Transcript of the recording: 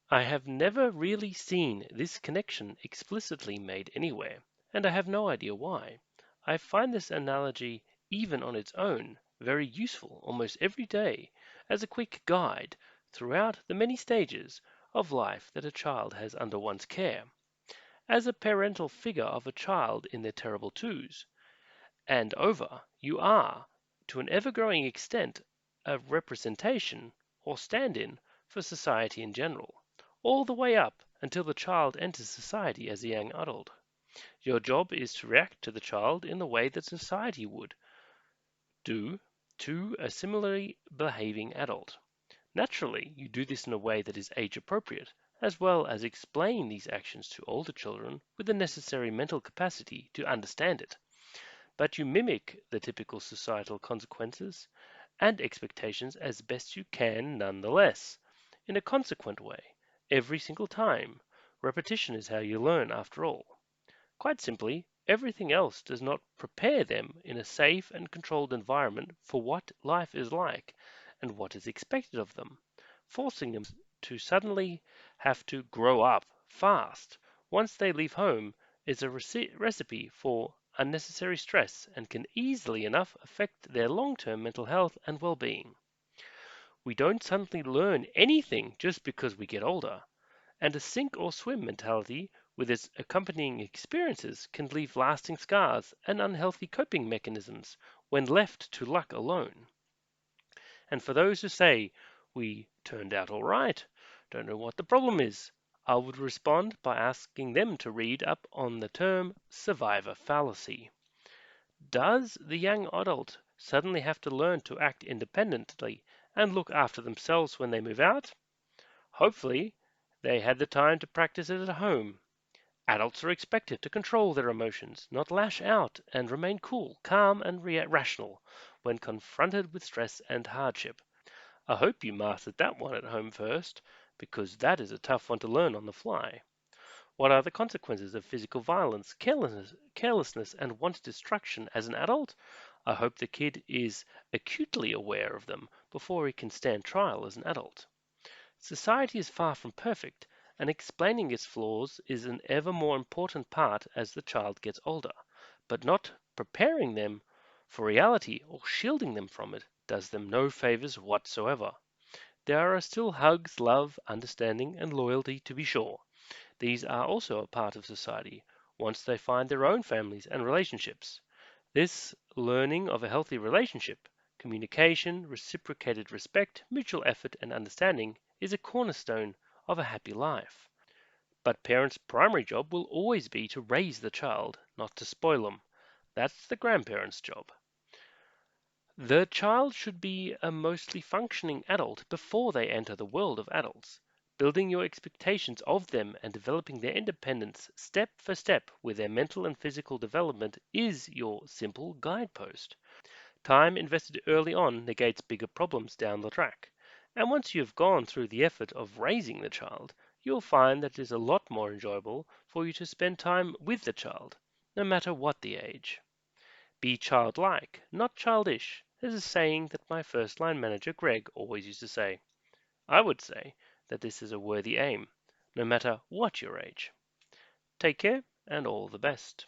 I have never really seen this connection explicitly made anywhere, and I have no idea why. I find this analogy, even on its own, very useful almost every day as a quick guide throughout the many stages of life that a child has under one's care. As a parental figure of a child in their terrible twos and over, you are, to an ever growing extent, a representation or stand in for society in general, all the way up until the child enters society as a young adult. Your job is to react to the child in the way that society would do to a similarly behaving adult. Naturally, you do this in a way that is age appropriate, as well as explain these actions to older children with the necessary mental capacity to understand it. But you mimic the typical societal consequences and expectations as best you can nonetheless, in a consequent way, every single time. Repetition is how you learn after all. Quite simply, everything else does not prepare them in a safe and controlled environment for what life is like and what is expected of them, forcing them to suddenly have to grow up fast once they leave home is a recipe for unnecessary stress and can easily enough affect their long-term mental health and well-being. We don't suddenly learn anything just because we get older, and a sink or swim mentality with its accompanying experiences can leave lasting scars and unhealthy coping mechanisms when left to luck alone. And for those who say, we turned out all right, don't know what the problem is, I would respond by asking them to read up on the term survivor fallacy. Does the young adult suddenly have to learn to act independently and look after themselves when they move out? Hopefully, they had the time to practice it at home. Adults are expected to control their emotions, not lash out, and remain cool, calm, and rational when confronted with stress and hardship. I hope you mastered that one at home first, because that is a tough one to learn on the fly. What are the consequences of physical violence, carelessness, and wanton destruction as an adult? I hope the kid is acutely aware of them before he can stand trial as an adult. Society is far from perfect, and explaining its flaws is an ever more important part as the child gets older, but not preparing them for reality or shielding them from it does them no favors whatsoever. There are still hugs, love, understanding, and loyalty to be sure. These are also a part of society once they find their own families and relationships. This learning of a healthy relationship, communication, reciprocated respect, mutual effort, and understanding is a cornerstone of a happy life. But parents' primary job will always be to raise the child, not to spoil them. That's the grandparents' job. The child should be a mostly functioning adult before they enter the world of adults. Building your expectations of them and developing their independence step for step with their mental and physical development is your simple guidepost. Time invested early on negates bigger problems down the track. And once you have gone through the effort of raising the child, you'll find that it is a lot more enjoyable for you to spend time with the child, no matter what the age. Be childlike, not childish, is a saying that my first line manager Greg always used to say. I would say that this is a worthy aim, no matter what your age. Take care and all the best.